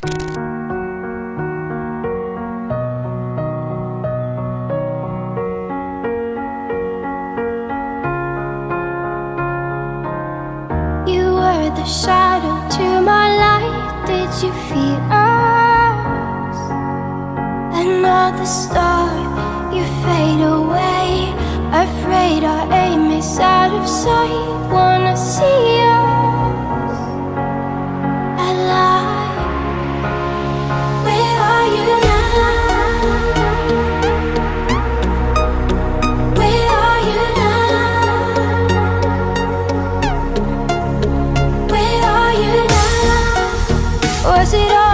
You were the shadow to my light. Did you feel us? Another star, you fade away. Afraid our aim is out of sight. Wanna see us alive. Where are you now? Where are you now? Where are you now? Was it all